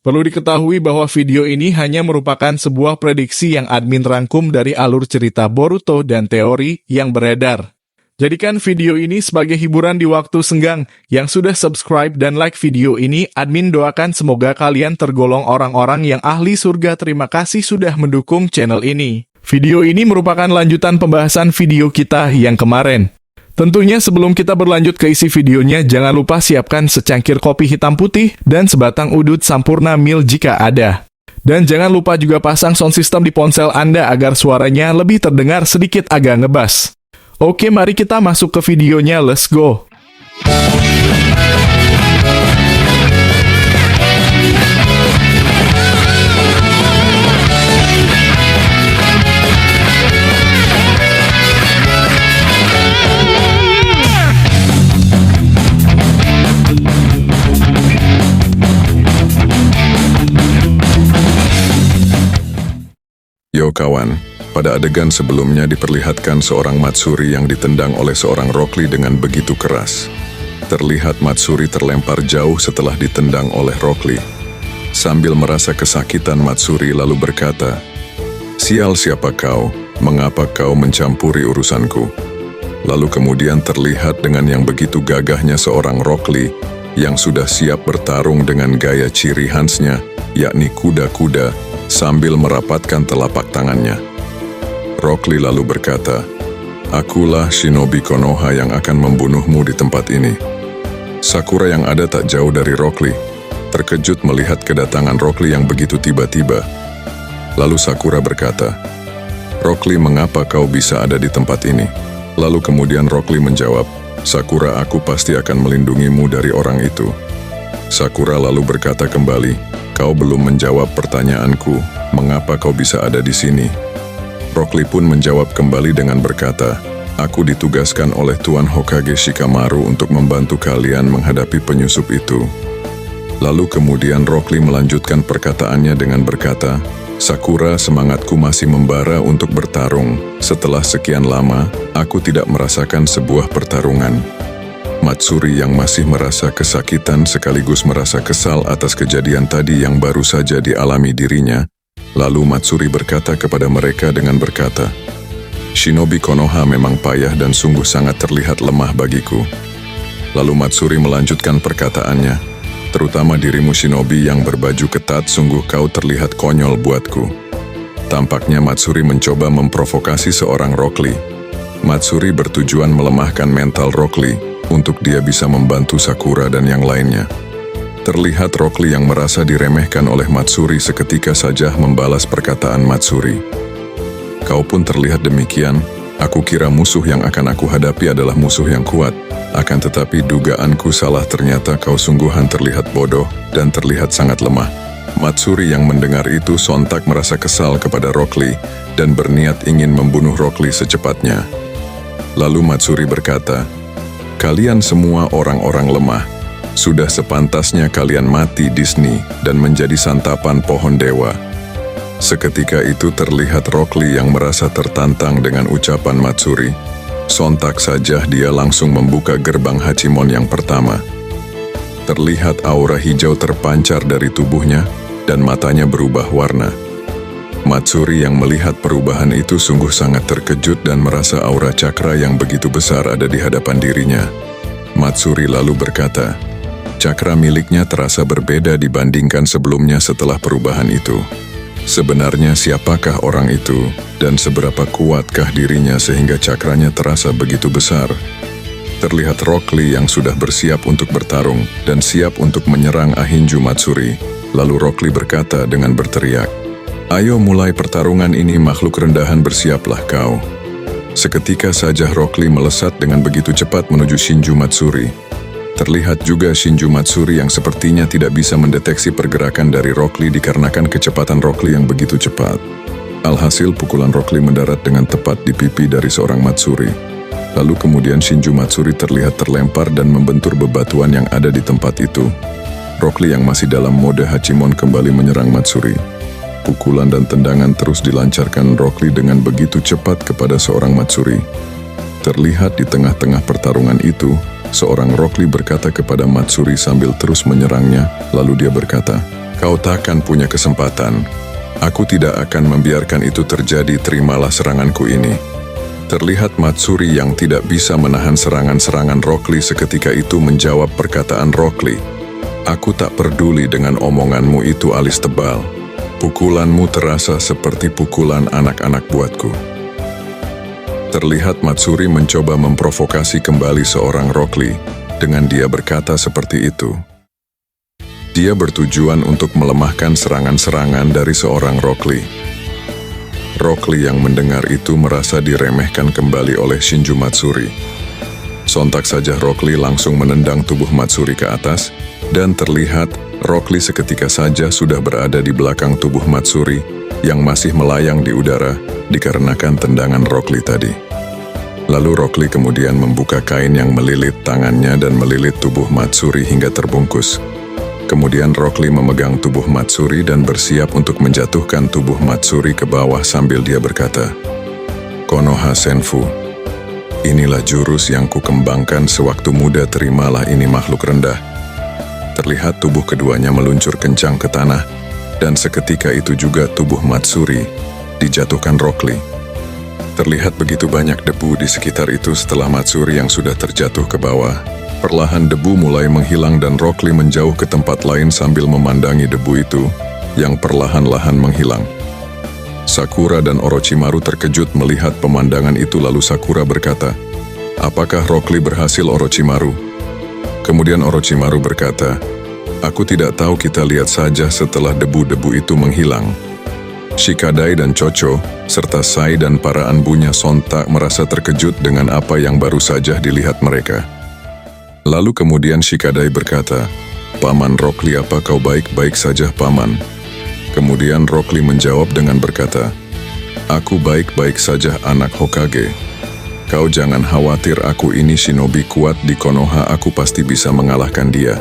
Perlu diketahui bahwa video ini hanya merupakan sebuah prediksi yang admin rangkum dari alur cerita Boruto dan teori yang beredar. Jadikan video ini sebagai hiburan di waktu senggang. Yang sudah subscribe dan like video ini, admin doakan semoga kalian tergolong orang-orang yang ahli surga. Terima kasih sudah mendukung channel ini. Video ini merupakan lanjutan pembahasan video kita yang kemarin. Tentunya sebelum kita berlanjut ke isi videonya, jangan lupa siapkan secangkir kopi hitam putih dan sebatang udut Sampurna Mil jika ada. Dan jangan lupa juga pasang sound system di ponsel Anda agar suaranya lebih terdengar sedikit agak ngebas. Oke, mari kita masuk ke videonya, let's go! Yo kawan, pada adegan sebelumnya diperlihatkan seorang Matsuri yang ditendang oleh seorang Rock Lee dengan begitu keras. Terlihat Matsuri terlempar jauh setelah ditendang oleh Rock Lee. Sambil merasa kesakitan, Matsuri lalu berkata, "Sial, siapa kau? Mengapa kau mencampuri urusanku?" Lalu kemudian terlihat dengan yang begitu gagahnya seorang Rock Lee yang sudah siap bertarung dengan gaya ciri Hansnya, yakni kuda-kuda, sambil merapatkan telapak tangannya. Rock Lee lalu berkata, "Akulah Shinobi Konoha yang akan membunuhmu di tempat ini." Sakura yang ada tak jauh dari Rock Lee, terkejut melihat kedatangan Rock Lee yang begitu tiba-tiba. Lalu Sakura berkata, "Rock Lee, mengapa kau bisa ada di tempat ini?" Lalu kemudian Rock Lee menjawab, "Sakura, aku pasti akan melindungimu dari orang itu." Sakura lalu berkata kembali, "Kau belum menjawab pertanyaanku, mengapa kau bisa ada di sini?" Rock Lee pun menjawab kembali dengan berkata, "Aku ditugaskan oleh Tuan Hokage Shikamaru untuk membantu kalian menghadapi penyusup itu." Lalu kemudian Rock Lee melanjutkan perkataannya dengan berkata, "Sakura, semangatku masih membara untuk bertarung. Setelah sekian lama, aku tidak merasakan sebuah pertarungan." Matsuri yang masih merasa kesakitan sekaligus merasa kesal atas kejadian tadi yang baru saja dialami dirinya. Lalu Matsuri berkata kepada mereka dengan berkata, "Shinobi Konoha memang payah dan sungguh sangat terlihat lemah bagiku." Lalu Matsuri melanjutkan perkataannya, "Terutama dirimu Shinobi yang berbaju ketat, sungguh kau terlihat konyol buatku." Tampaknya Matsuri mencoba memprovokasi seorang Rock Lee. Matsuri bertujuan melemahkan mental Rock Lee untuk dia bisa membantu Sakura dan yang lainnya. Terlihat Rock Lee yang merasa diremehkan oleh Matsuri seketika saja membalas perkataan Matsuri. "Kau pun terlihat demikian. Aku kira musuh yang akan aku hadapi adalah musuh yang kuat. Akan tetapi dugaanku salah, ternyata kau sungguhan terlihat bodoh dan terlihat sangat lemah." Matsuri yang mendengar itu sontak merasa kesal kepada Rock Lee dan berniat ingin membunuh Rock Lee secepatnya. Lalu Matsuri berkata, "Kalian semua orang-orang lemah. Sudah sepantasnya kalian mati di sini dan menjadi santapan pohon dewa." Seketika itu terlihat Rock Lee yang merasa tertantang dengan ucapan Matsuri. Sontak saja dia langsung membuka gerbang Hachimon yang pertama. Terlihat aura hijau terpancar dari tubuhnya dan matanya berubah warna. Matsuri yang melihat perubahan itu sungguh sangat terkejut dan merasa aura cakra yang begitu besar ada di hadapan dirinya. Matsuri lalu berkata, cakra miliknya terasa berbeda dibandingkan sebelumnya setelah perubahan itu. Sebenarnya siapakah orang itu dan seberapa kuatkah dirinya sehingga cakranya terasa begitu besar? Terlihat Rock Lee yang sudah bersiap untuk bertarung dan siap untuk menyerang Ahinju Matsuri. Lalu Rock Lee berkata dengan berteriak, "Ayo mulai pertarungan ini makhluk rendahan, bersiaplah kau." Seketika saja Rock Lee melesat dengan begitu cepat menuju Shinju Matsuri. Terlihat juga Shinju Matsuri yang sepertinya tidak bisa mendeteksi pergerakan dari Rock Lee dikarenakan kecepatan Rock Lee yang begitu cepat. Alhasil pukulan Rock Lee mendarat dengan tepat di pipi dari seorang Matsuri. Lalu kemudian Shinju Matsuri terlihat terlempar dan membentur bebatuan yang ada di tempat itu. Rock Lee yang masih dalam mode Hachimon kembali menyerang Matsuri. Pukulan dan tendangan terus dilancarkan Rock Lee dengan begitu cepat kepada seorang Matsuri. Terlihat di tengah-tengah pertarungan itu, seorang Rock Lee berkata kepada Matsuri sambil terus menyerangnya, lalu dia berkata, Kau takkan punya kesempatan. Aku tidak akan membiarkan itu terjadi, terimalah seranganku ini. Terlihat Matsuri yang tidak bisa menahan serangan-serangan Rock Lee seketika itu menjawab perkataan Rock Lee. Aku tak peduli dengan omonganmu itu, alis tebal. Pukulanmu terasa seperti pukulan anak-anak buatku. Terlihat Matsuri mencoba memprovokasi kembali seorang Rock Lee dengan dia berkata seperti itu. Dia bertujuan untuk melemahkan serangan-serangan dari seorang Rock Lee. Rock Lee yang mendengar itu merasa diremehkan kembali oleh Shinju Matsuri. Sontak saja Rock Lee langsung menendang tubuh Matsuri ke atas, dan terlihat Rock Lee seketika saja sudah berada di belakang tubuh Matsuri yang masih melayang di udara dikarenakan tendangan Rock Lee tadi. Lalu Rock Lee kemudian membuka kain yang melilit tangannya dan melilit tubuh Matsuri hingga terbungkus. Kemudian Rock Lee memegang tubuh Matsuri dan bersiap untuk menjatuhkan tubuh Matsuri ke bawah sambil dia berkata, Konoha Senfu, inilah jurus yang kukembangkan sewaktu muda, terimalah ini makhluk rendah. Terlihat tubuh keduanya meluncur kencang ke tanah, dan seketika itu juga tubuh Matsuri dijatuhkan Rock Lee. Terlihat begitu banyak debu di sekitar itu setelah Matsuri yang sudah terjatuh ke bawah. Perlahan debu mulai menghilang dan Rock Lee menjauh ke tempat lain sambil memandangi debu itu yang perlahan-lahan menghilang. Sakura dan Orochimaru terkejut melihat pemandangan itu, lalu Sakura berkata, apakah Rock Lee berhasil, Orochimaru? Kemudian Orochimaru berkata, aku tidak tahu, kita lihat saja setelah debu-debu itu menghilang. Shikadai dan Chocho, serta Sai dan para anbunya sontak merasa terkejut dengan apa yang baru saja dilihat mereka. Lalu kemudian Shikadai berkata, Paman Rock Lee, apa kau baik-baik saja, Paman? Kemudian Rock Lee menjawab dengan berkata, aku baik-baik saja, anak Hokage. Kau jangan khawatir, aku ini shinobi kuat di Konoha, aku pasti bisa mengalahkan dia.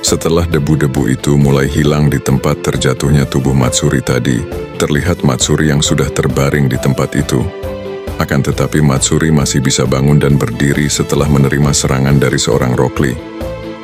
Setelah debu-debu itu mulai hilang di tempat terjatuhnya tubuh Matsuri tadi, terlihat Matsuri yang sudah terbaring di tempat itu. Akan tetapi Matsuri masih bisa bangun dan berdiri setelah menerima serangan dari seorang Rock Lee.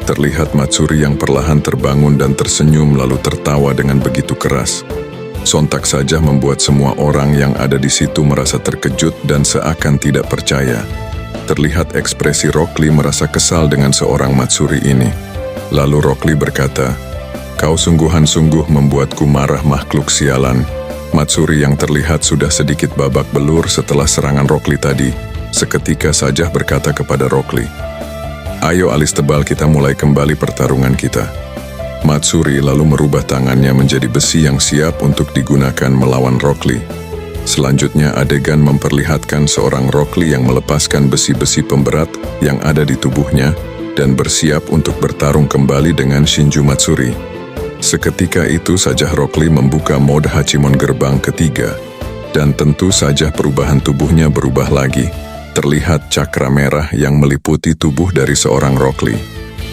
Terlihat Matsuri yang perlahan terbangun dan tersenyum lalu tertawa dengan begitu keras. Sontak saja membuat semua orang yang ada di situ merasa terkejut dan seakan tidak percaya. Terlihat ekspresi Rock Lee merasa kesal dengan seorang Matsuri ini. Lalu Rock Lee berkata, kau sungguhan-sungguh membuatku marah, makhluk sialan. Matsuri yang terlihat sudah sedikit babak belur setelah serangan Rock Lee tadi, seketika saja berkata kepada Rock Lee, ayo alis tebal, kita mulai kembali pertarungan kita. Matsuri lalu merubah tangannya menjadi besi yang siap untuk digunakan melawan Rock Lee. Selanjutnya adegan memperlihatkan seorang Rock Lee yang melepaskan besi-besi pemberat yang ada di tubuhnya dan bersiap untuk bertarung kembali dengan Shinju Matsuri. Seketika itu saja Rock Lee membuka mode Hachimon gerbang ketiga, dan tentu saja perubahan tubuhnya berubah lagi. Terlihat cakra merah yang meliputi tubuh dari seorang Rock Lee.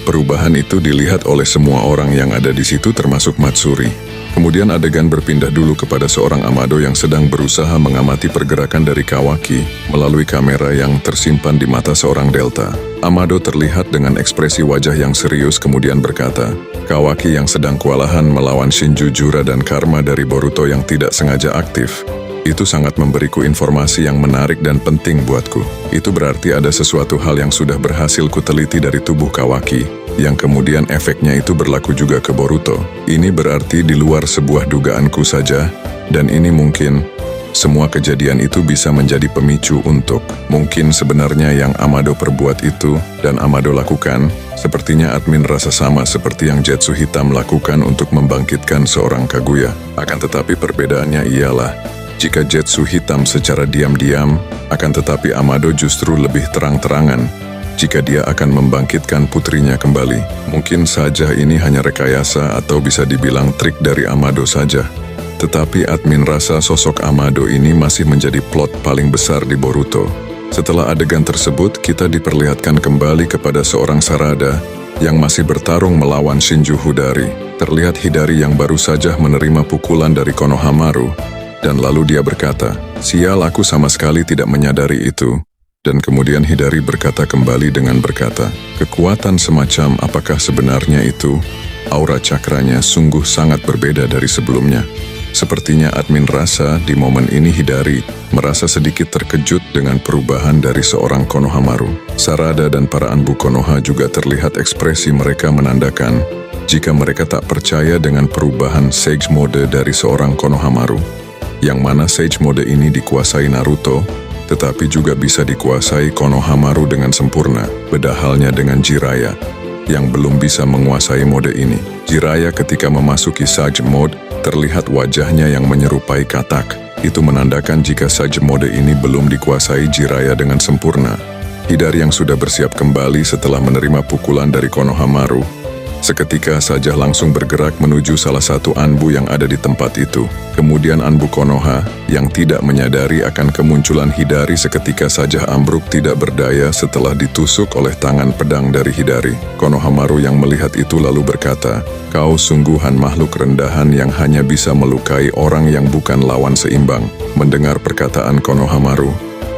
Perubahan itu dilihat oleh semua orang yang ada di situ termasuk Matsuri. Kemudian adegan berpindah dulu kepada seorang Amado yang sedang berusaha mengamati pergerakan dari Kawaki melalui kamera yang tersimpan di mata seorang Delta. Amado terlihat dengan ekspresi wajah yang serius kemudian berkata, Kawaki yang sedang kewalahan melawan Shinju Jura dan Karma dari Boruto yang tidak sengaja aktif. Itu sangat memberiku informasi yang menarik dan penting buatku. Itu berarti ada sesuatu hal yang sudah berhasil kuteliti dari tubuh Kawaki, yang kemudian efeknya itu berlaku juga ke Boruto. Ini berarti di luar sebuah dugaanku saja, dan ini mungkin semua kejadian itu bisa menjadi pemicu untuk mungkin sebenarnya yang Amado perbuat itu dan Amado lakukan, sepertinya admin rasa sama seperti yang Zetsu Hitam lakukan untuk membangkitkan seorang Kaguya. Akan tetapi perbedaannya ialah, jika Zetsu Hitam secara diam-diam, akan tetapi Amado justru lebih terang-terangan jika dia akan membangkitkan putrinya kembali. Mungkin saja ini hanya rekayasa atau bisa dibilang trik dari Amado saja. Tetapi admin rasa sosok Amado ini masih menjadi plot paling besar di Boruto. Setelah adegan tersebut, kita diperlihatkan kembali kepada seorang Sarada yang masih bertarung melawan Shinju Hidari. Terlihat Hidari yang baru saja menerima pukulan dari Konohamaru, dan lalu dia berkata, sial, aku sama sekali tidak menyadari itu. Dan kemudian Hidari berkata kembali dengan berkata, kekuatan semacam apakah sebenarnya itu? Aura cakranya sungguh sangat berbeda dari sebelumnya. Sepertinya admin rasa di momen ini Hidari merasa sedikit terkejut dengan perubahan dari seorang Konohamaru. Sarada dan para Anbu Konoha juga terlihat ekspresi mereka menandakan jika mereka tak percaya dengan perubahan Sage Mode dari seorang Konohamaru. Yang mana Sage Mode ini dikuasai Naruto, tetapi juga bisa dikuasai Konohamaru dengan sempurna. Beda halnya dengan Jiraiya, yang belum bisa menguasai mode ini. Jiraiya ketika memasuki Sage Mode, terlihat wajahnya yang menyerupai katak. Itu menandakan jika Sage Mode ini belum dikuasai Jiraiya dengan sempurna. Hidari yang sudah bersiap kembali setelah menerima pukulan dari Konohamaru, seketika saja langsung bergerak menuju salah satu Anbu yang ada di tempat itu. Kemudian Anbu Konoha yang tidak menyadari akan kemunculan Hidari seketika saja ambruk tidak berdaya setelah ditusuk oleh tangan pedang dari Hidari. Konohamaru yang melihat itu lalu berkata, "Kau sungguhan makhluk rendahan yang hanya bisa melukai orang yang bukan lawan seimbang." Mendengar perkataan Konohamaru,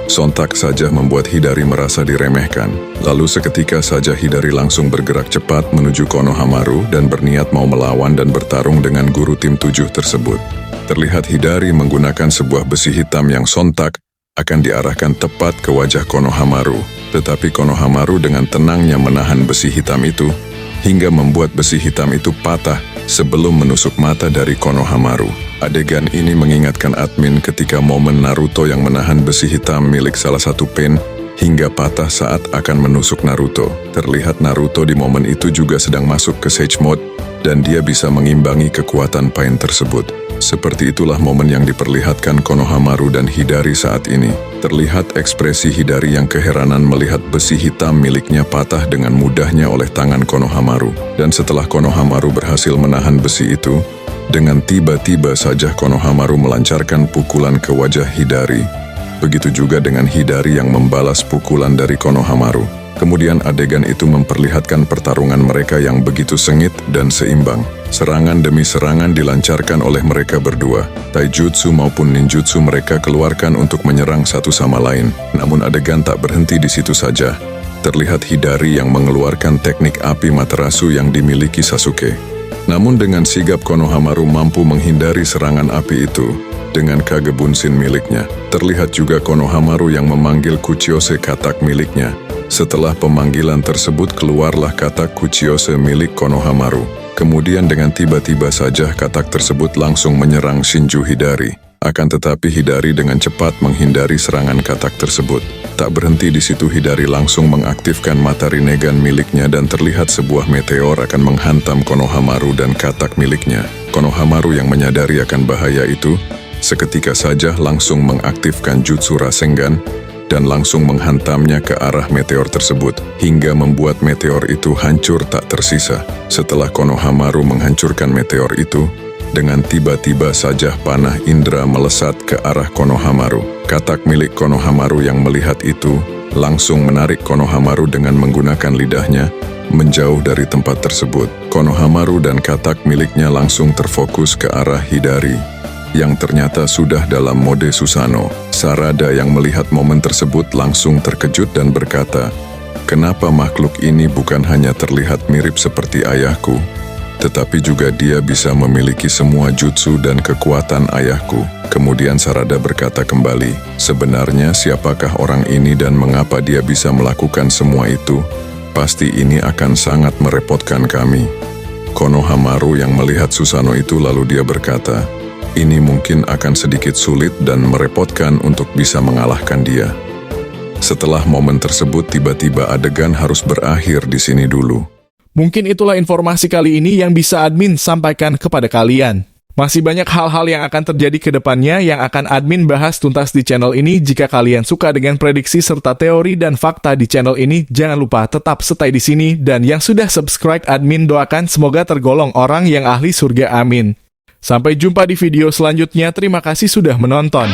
sontak saja membuat Hidari merasa diremehkan. Lalu seketika saja Hidari langsung bergerak cepat menuju Konohamaru dan berniat mau melawan dan bertarung dengan guru tim 7 tersebut. Terlihat Hidari menggunakan sebuah besi hitam yang sontak akan diarahkan tepat ke wajah Konohamaru. Tetapi Konohamaru dengan tenangnya menahan besi hitam itu hingga membuat besi hitam itu patah sebelum menusuk mata dari Konohamaru. Adegan ini mengingatkan admin ketika momen Naruto yang menahan besi hitam milik salah satu pain hingga patah saat akan menusuk Naruto. Terlihat Naruto di momen itu juga sedang masuk ke Sage Mode dan dia bisa mengimbangi kekuatan pain tersebut. Seperti itulah momen yang diperlihatkan Konohamaru dan Hidari saat ini. Terlihat ekspresi Hidari yang keheranan melihat besi hitam miliknya patah dengan mudahnya oleh tangan Konohamaru. Dan setelah Konohamaru berhasil menahan besi itu, dengan tiba-tiba saja Konohamaru melancarkan pukulan ke wajah Hidari. Begitu juga dengan Hidari yang membalas pukulan dari Konohamaru. Kemudian adegan itu memperlihatkan pertarungan mereka yang begitu sengit dan seimbang. Serangan demi serangan dilancarkan oleh mereka berdua. Taijutsu maupun ninjutsu mereka keluarkan untuk menyerang satu sama lain. Namun adegan tak berhenti di situ saja. Terlihat Hidari yang mengeluarkan teknik api Materasu yang dimiliki Sasuke. Namun dengan sigap Konohamaru mampu menghindari serangan api itu dengan Kage Bunshin miliknya. Terlihat juga Konohamaru yang memanggil Kuchiyose katak miliknya. Setelah pemanggilan tersebut keluarlah katak Kuchiyose milik Konohamaru. Kemudian dengan tiba-tiba saja katak tersebut langsung menyerang Shinju Hidari. Akan tetapi Hidari dengan cepat menghindari serangan katak tersebut. Tak berhenti di situ, Hidari langsung mengaktifkan mata Rinnegan miliknya dan terlihat sebuah meteor akan menghantam Konohamaru dan katak miliknya. Konohamaru yang menyadari akan bahaya itu, seketika saja langsung mengaktifkan Jutsu Rasengan dan langsung menghantamnya ke arah meteor tersebut, hingga membuat meteor itu hancur tak tersisa. Setelah Konohamaru menghancurkan meteor itu, dengan tiba-tiba saja panah indera melesat ke arah Konohamaru. Katak milik Konohamaru yang melihat itu, langsung menarik Konohamaru dengan menggunakan lidahnya, menjauh dari tempat tersebut. Konohamaru dan katak miliknya langsung terfokus ke arah Hidari, yang ternyata sudah dalam mode Susanoo. Sarada yang melihat momen tersebut langsung terkejut dan berkata, "Kenapa makhluk ini bukan hanya terlihat mirip seperti ayahku, tetapi juga dia bisa memiliki semua jutsu dan kekuatan ayahku?" Kemudian Sarada berkata kembali, "Sebenarnya siapakah orang ini dan mengapa dia bisa melakukan semua itu? Pasti ini akan sangat merepotkan kami." Konohamaru yang melihat Susanoo itu lalu dia berkata, "Ini mungkin akan sedikit sulit dan merepotkan untuk bisa mengalahkan dia." Setelah momen tersebut tiba-tiba adegan harus berakhir di sini dulu. Mungkin itulah informasi kali ini yang bisa admin sampaikan kepada kalian. Masih banyak hal-hal yang akan terjadi ke depannya yang akan admin bahas tuntas di channel ini. Jika kalian suka dengan prediksi serta teori dan fakta di channel ini, jangan lupa tetap stay di sini. Dan yang sudah subscribe, admin doakan semoga tergolong orang yang ahli surga, amin. Sampai jumpa di video selanjutnya. Terima kasih sudah menonton.